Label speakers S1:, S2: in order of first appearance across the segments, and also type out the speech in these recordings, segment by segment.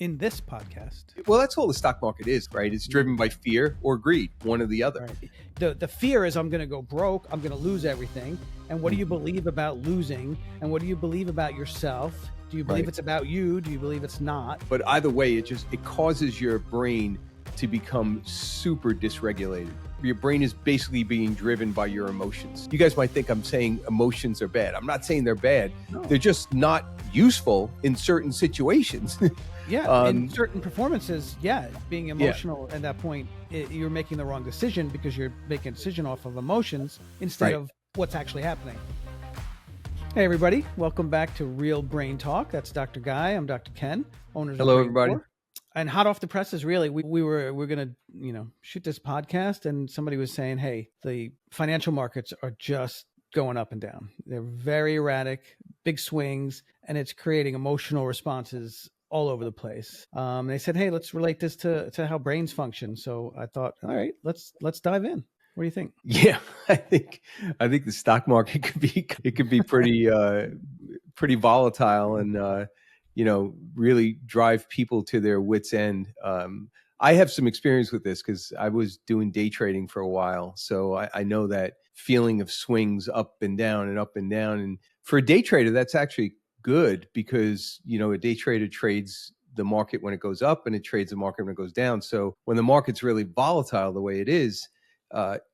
S1: in this podcast.
S2: Well, that's all the stock market is, right? It's driven by fear or greed, one or the other.
S1: Right. The fear is I'm going to go broke, I'm going to lose everything. And what do you believe about losing? And what do you believe about yourself? Do you believe it's about you? Do you believe it's not?
S2: But either way, it causes your brain to become super dysregulated. Your brain is basically being driven by your emotions. You guys might think I'm saying emotions are bad. I'm not saying they're bad. No. They're just not useful in certain situations.
S1: Yeah, in certain performances, being emotional at that point, you're making the wrong decision because you're making a decision off of emotions instead of what's actually happening. Hey, everybody. Welcome back to Real Brain Talk. That's Dr. Guy. I'm Dr. Ken, owners
S2: Hello,
S1: of
S2: everybody.
S1: Core. And hot off the presses, really, we're going to, shoot this podcast. And somebody was saying, hey, the financial markets are just going up and down. They're very erratic, big swings, and it's creating emotional responses all over the place. They said, hey, let's relate this to how brains function. So I thought, all right, let's dive in. What do you think?
S2: Yeah, I think the stock market could be pretty volatile and really drive people to their wits' end. I have some experience with this because I was doing day trading for a while, so I know that feeling of swings up and down and up and down. And for a day trader, that's actually good because a day trader trades the market when it goes up and it trades the market when it goes down. So when the market's really volatile the way it is,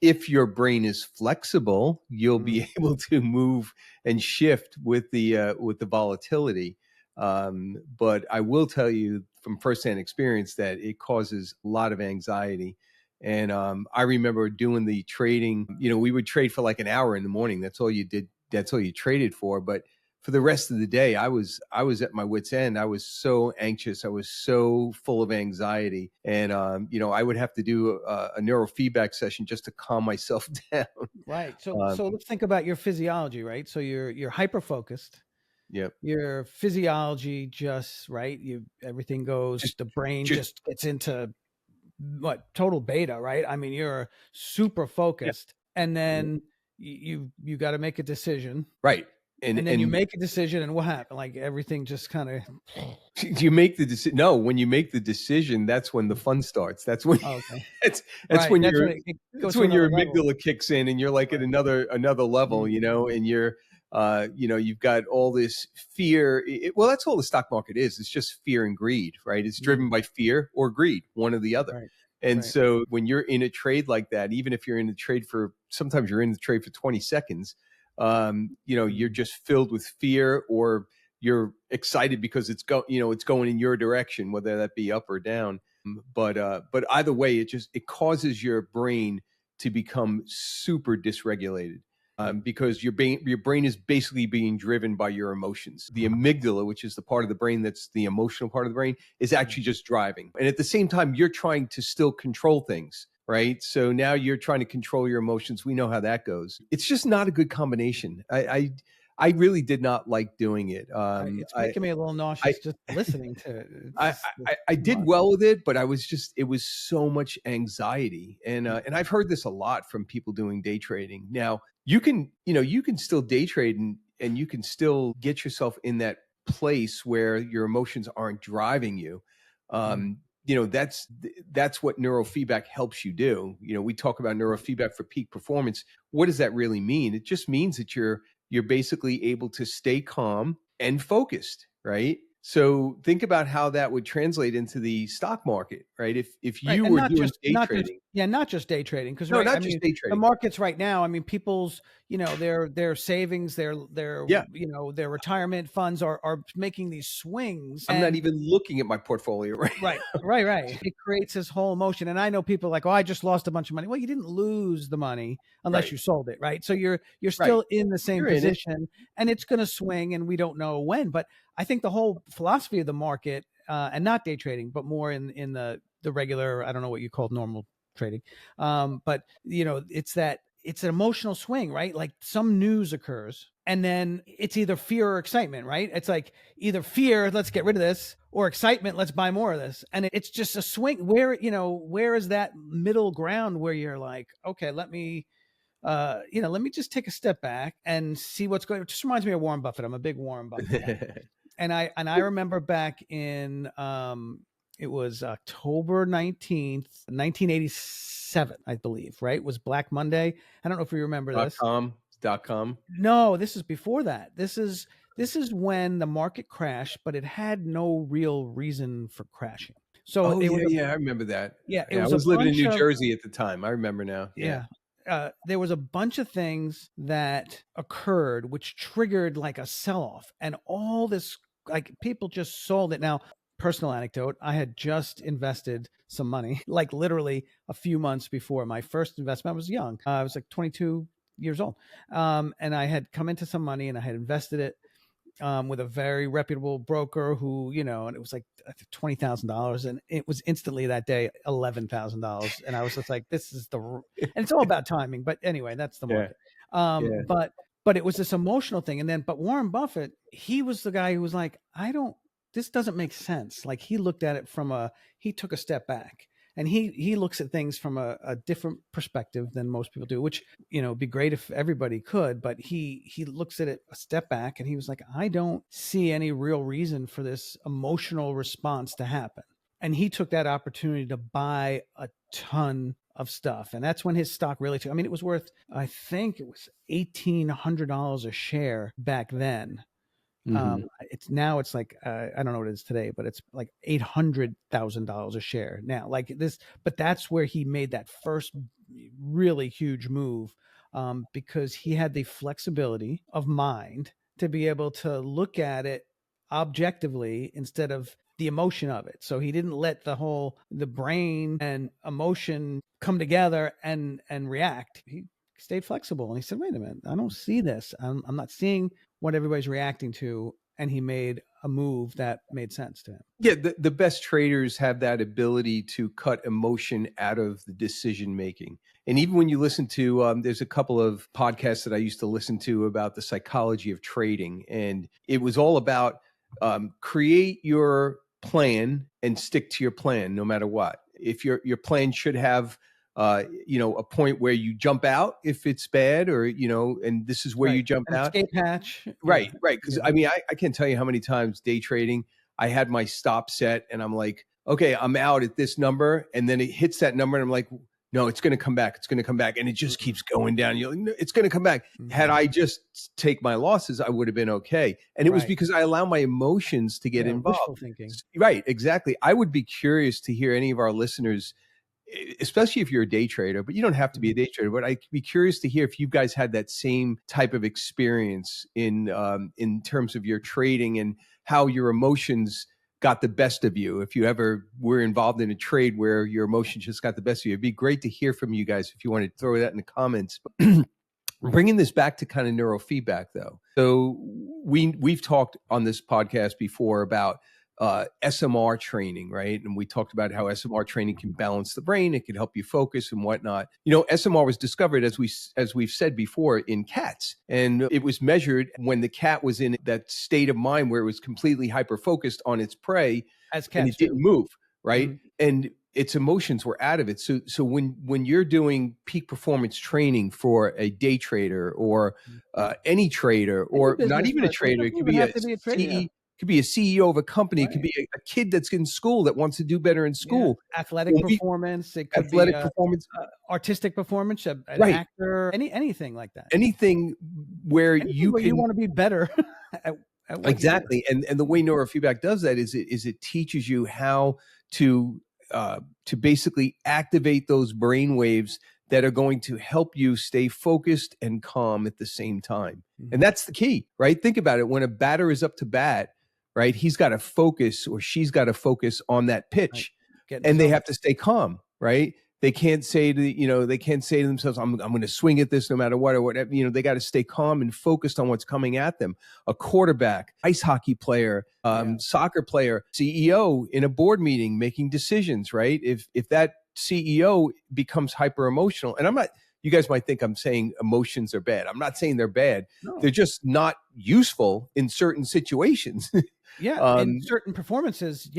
S2: if your brain is flexible, you'll be able to move and shift with the volatility. But I will tell you from firsthand experience that it causes a lot of anxiety. And I remember doing the trading. We would trade for like an hour in the morning. That's all you did. That's all you traded for. But for the rest of the day, I was at my wit's end. I was so anxious. I was so full of anxiety. And, I would have to do a neurofeedback session just to calm myself down.
S1: Right. So let's think about your physiology, right? So you're hyper-focused.
S2: Yep.
S1: Your physiology just, everything goes, the brain just gets into total beta, right? I mean, you're super focused and then you got to make a decision.
S2: Right.
S1: And then you make a decision, and what happened? Like everything just kind of.
S2: You make the decision. No, when you make the decision, that's when the fun starts. That's when. That's when your amygdala kicks in, and you're like at another level, and you're, you've got all this fear. Well, that's all the stock market is. It's just fear and greed, right? It's driven by fear or greed, one or the other. Right. And so when you're in a trade like that, even if you're in the trade sometimes you're in the trade for 20 seconds. You're just filled with fear, or you're excited because it's going in your direction, whether that be up or down. But either way, it causes your brain to become super dysregulated. Because your brain is basically being driven by your emotions. The amygdala, which is the part of the brain that's the emotional part of the brain, is actually just driving. And at the same time, you're trying to still control things. Right. So now you're trying to control your emotions. We know how that goes. It's just not a good combination. I really did not like doing it.
S1: It's making me a little nauseous just listening to it.
S2: I did well with it, but it was so much anxiety. And I've heard this a lot from people doing day trading. Now you can still day trade and you can still get yourself in that place where your emotions aren't driving you. That's what neurofeedback helps you do. We talk about neurofeedback for peak performance. What does that really mean? It just means that you're basically able to stay calm and focused, right? So think about how that would translate into the stock market, right? If you were doing day trading.
S1: Not just day trading, because
S2: day trading.
S1: The markets right now, I mean, people's, their savings, their retirement funds are making these swings.
S2: I'm not even looking at my portfolio
S1: right. It creates this whole emotion. And I know people like, oh, I just lost a bunch of money. Well, you didn't lose the money unless you sold it, right? So you're still in the same position, and it's going to swing, and we don't know when. But I think the whole philosophy of the market, and not day trading, but more in the regular, I don't know what you call normal trading. But it's an emotional swing, right? Like some news occurs and then it's either fear or excitement, right? It's like either fear, let's get rid of this, or excitement, let's buy more of this. And it's just a swing where is that middle ground where you're like, okay, let me just take a step back and see what's going on. It just reminds me of Warren Buffett. I'm a big Warren Buffett guy. And I remember back in it was October 19th, 1987, I believe, right? It was Black Monday. I don't know if you remember this.
S2: .com.
S1: No, this is before that. This is when the market crashed, but it had no real reason for crashing. So
S2: Oh
S1: it was
S2: yeah, I remember that.
S1: it
S2: Yeah, I
S1: was a
S2: was living in
S1: bunch
S2: New
S1: of
S2: Jersey at the time. I remember now. Yeah.
S1: there was a bunch of things that occurred which triggered like a sell-off, and all this, like, people just sold it. Now, personal anecdote, I had just invested some money, like literally a few months before my first investment. I was young. I was like 22 years old. And I had come into some money and I had invested it with a very reputable broker who, and it was like $20,000, and it was instantly that day $11,000, and I was just like, this is and it's all about timing. But anyway, that's the market.
S2: Yeah.
S1: But it was this emotional thing, and then Warren Buffett, he was the guy who was like, this doesn't make sense. Like, he looked at it he took a step back. And he looks at things from a different perspective than most people do, which, it'd be great if everybody could. But he looks at it a step back, and he was like, I don't see any real reason for this emotional response to happen. And he took that opportunity to buy a ton of stuff. And that's when his stock really took. I mean, it was worth, I think it was $1,800 a share back then. It's like I don't know what it is today, but it's like $800,000 a share now, like this. But that's where he made that first really huge move, because he had the flexibility of mind to be able to look at it objectively instead of the emotion of it. So he didn't let the brain and emotion come together and react. He stayed flexible, and he said, wait a minute, I don't see this. I'm not seeing what everybody's reacting to. And he made a move that made sense to him.
S2: Yeah, the best traders have that ability to cut emotion out of the decision making. And even when you listen to, there's a couple of podcasts that I used to listen to about the psychology of trading, and it was all about create your plan and stick to your plan no matter what. If your plan should have a point where you jump out if it's bad, or, and this is where you jump out.
S1: Escape hatch.
S2: Right. Because I mean, I can't tell you how many times day trading, I had my stop set and I'm like, okay, I'm out at this number. And then it hits that number and I'm like, no, it's going to come back. It's going to come back. And it just keeps going down. You're like, no, it's going to come back. Had I just take my losses, I would have been okay. And it was because I allow my emotions to get involved.
S1: Wishful thinking.
S2: Right. Exactly. I would be curious to hear any of our listeners, especially if you're a day trader, but you don't have to be a day trader, but I'd be curious to hear if you guys had that same type of experience in terms of your trading and how your emotions got the best of you. If you ever were involved in a trade where your emotions just got the best of you, it'd be great to hear from you guys if you want to throw that in the comments. Bringing this back to kind of neurofeedback, though. So we've talked on this podcast before about SMR training, right? And we talked about how SMR training can balance the brain. It can help you focus and whatnot. SMR was discovered, as we've said before, in cats. And it was measured when the cat was in that state of mind where it was completely hyper-focused on its prey,
S1: as cats
S2: and it didn't move, right? And its emotions were out of it. So when you're doing peak performance training for a day trader or any trader, or not even a trader, it could be a CEO. Could be a CEO of a company. It could be a kid that's in school that wants to do better in school.
S1: Athletic performance. It could be
S2: performance,
S1: artistic performance, an actor, anything like that.
S2: Anything where you
S1: want to be better at what
S2: exactly. And the way neurofeedback does that is it teaches you how to basically activate those brain waves that are going to help you stay focused and calm at the same time. And that's the key, right? Think about it. When a batter is up to bat, right, he's got to focus, or she's got to focus on that pitch, and they have to stay calm, right? They can't say to themselves, I'm going to swing at this no matter what, or whatever. They got to stay calm and focused on what's coming at them. A quarterback, ice hockey player, soccer player, CEO in a board meeting making decisions, right? If that CEO becomes hyper emotional, and you guys might think I'm saying emotions are bad. I'm not saying they're bad. No. They're just not useful in certain situations.
S1: In certain performances,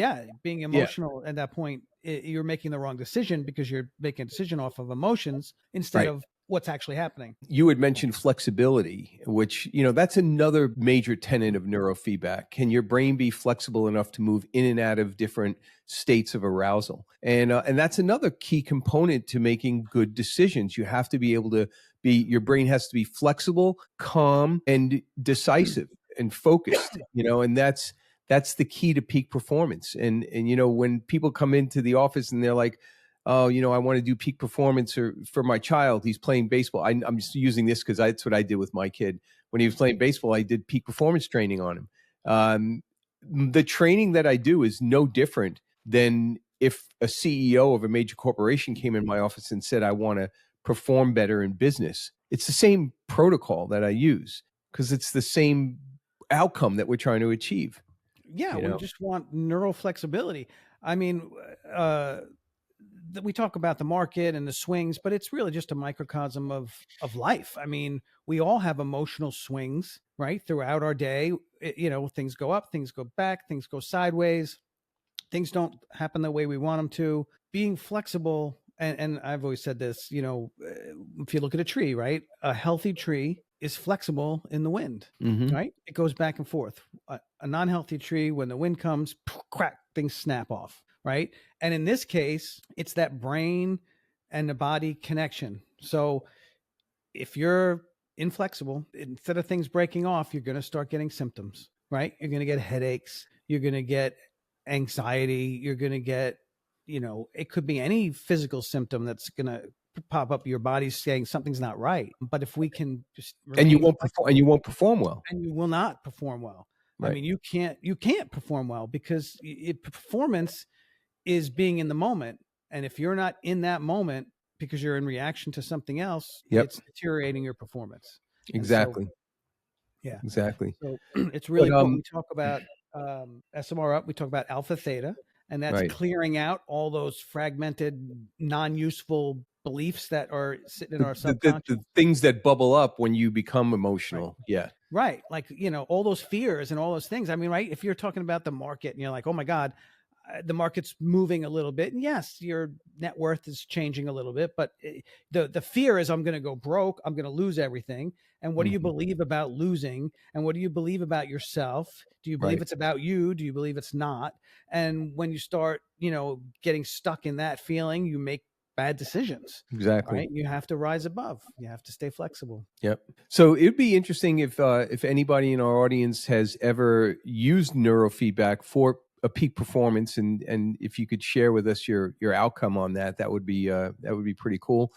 S1: being emotional at that point, you're making the wrong decision because you're making a decision off of emotions instead of what's actually happening.
S2: You had mentioned flexibility, which, that's another major tenet of neurofeedback. Can your brain be flexible enough to move in and out of different states of arousal? And that's another key component to making good decisions. You have to be able to your brain has to be flexible, calm, and decisive and focused, and that's the key to peak performance. And when people come into the office and they're like, oh, I want to do peak performance for my child. He's playing baseball. I'm just using this because that's what I did with my kid. When he was playing baseball, I did peak performance training on him. The training that I do is no different than if a CEO of a major corporation came in my office and said, I want to perform better in business. It's the same protocol that I use because it's the same outcome that we're trying to achieve.
S1: Yeah, we just want neural flexibility. I mean, we talk about the market and the swings, but it's really just a microcosm of life. I mean, we all have emotional swings, right? Throughout our day, things go up, things go back, things go sideways, things don't happen the way we want them to. Being flexible, and I've always said this, if you look at a tree, right? A healthy tree is flexible in the wind, right? It goes back and forth. A non-healthy tree, when the wind comes, crack, things snap off. Right. And in this case, it's that brain and the body connection. So if you're inflexible, instead of things breaking off, you're going to start getting symptoms, right? You're going to get headaches. You're going to get anxiety. You're going to get, it could be any physical symptom that's going to pop up. Your body's saying something's not right. But if we can just
S2: and you won't perform well,
S1: and you will not perform well. Right. I mean, you can't perform well because performance is being in the moment. And if you're not in that moment because you're in reaction to something else, it's deteriorating your performance.
S2: Exactly.
S1: So,
S2: exactly.
S1: So it's really important. We talk about SMR up, we talk about alpha theta, and that's clearing out all those fragmented, non-useful beliefs that are sitting in our subconscious.
S2: The things that bubble up when you become emotional. Right. Yeah.
S1: Right. Like, all those fears and all those things. I mean, right. If you're talking about the market and you're like, oh my God, the market's moving a little bit, and yes, your net worth is changing a little bit, but the fear is I'm going to go broke. I'm going to lose everything. And what do you believe about losing? And what do you believe about yourself? Do you believe it's about you? Do you believe it's not? And when you start, getting stuck in that feeling, you make bad decisions.
S2: Exactly.
S1: Right? You have to rise above. You have to stay flexible.
S2: Yep. So it'd be interesting if anybody in our audience has ever used neurofeedback for a peak performance, and if you could share with us your outcome on that, that would be pretty cool.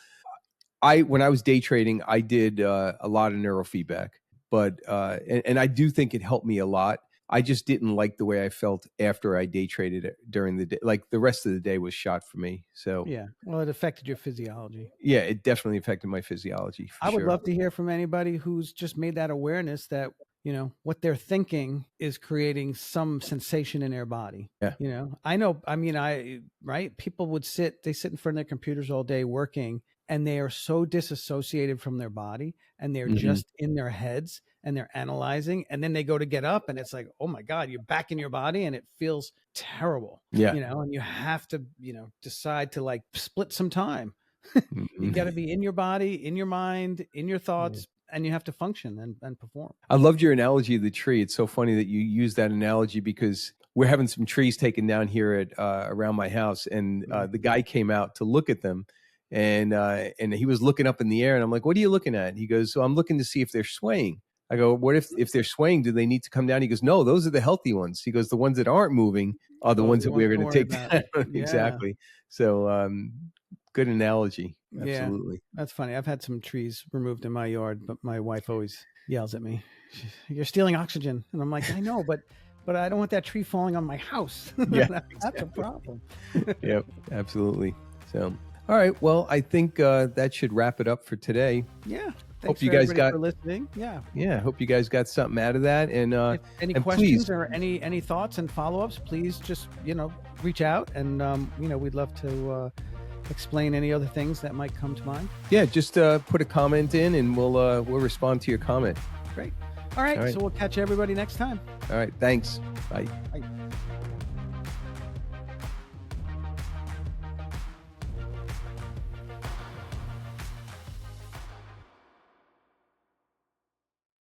S2: When I was day trading, I did a lot of neurofeedback, but and I do think it helped me a lot. I just didn't like the way I felt after I day traded it during the day. Like the rest of the day was shot for me. So
S1: yeah, well, it affected your physiology.
S2: Yeah, it definitely affected my physiology.
S1: I would love to hear from anybody who's just made that awareness that what they're thinking is creating some sensation in their body.
S2: Yeah.
S1: I know. I mean, people would sit in front of their computers all day working, and they are so disassociated from their body, and they're just in their heads, and they're analyzing, and then they go to get up, and it's like, oh my God, you're back in your body, and it feels terrible.
S2: Yeah.
S1: And you have to, decide to like split some time. You got to be in your body, in your mind, in your thoughts, and you have to function and perform.
S2: I loved your analogy of the tree. It's so funny that you use that analogy because we're having some trees taken down here at around my house, and the guy came out to look at them, and he was looking up in the air, and I'm like, "What are you looking at?" He goes, "So I'm looking to see if they're swaying." I go, "What if they're swaying? Do they need to come down?" He goes, "No, those are the healthy ones." He goes, "The ones that aren't moving are the ones that we're going to take down." Exactly. So good analogy. Absolutely.
S1: Yeah, that's funny. I've had some trees removed in my yard, but my wife always yells at me, "You're stealing oxygen." And I'm like, I know, but I don't want that tree falling on my house.
S2: Yeah,
S1: that's a problem.
S2: Yep, absolutely. So, all right. Well, I think that should wrap it up for today.
S1: Yeah.
S2: Hope you guys got
S1: for listening. Yeah.
S2: Yeah. Hope you guys got something out of that. And
S1: if any questions or any thoughts and follow-ups, please just, reach out, and we'd love to explain any other things that might come to mind.
S2: Yeah, just put a comment in, and we'll respond to your comment.
S1: Great. All right. So we'll catch everybody next time.
S2: All right. Thanks. Bye.
S1: Bye.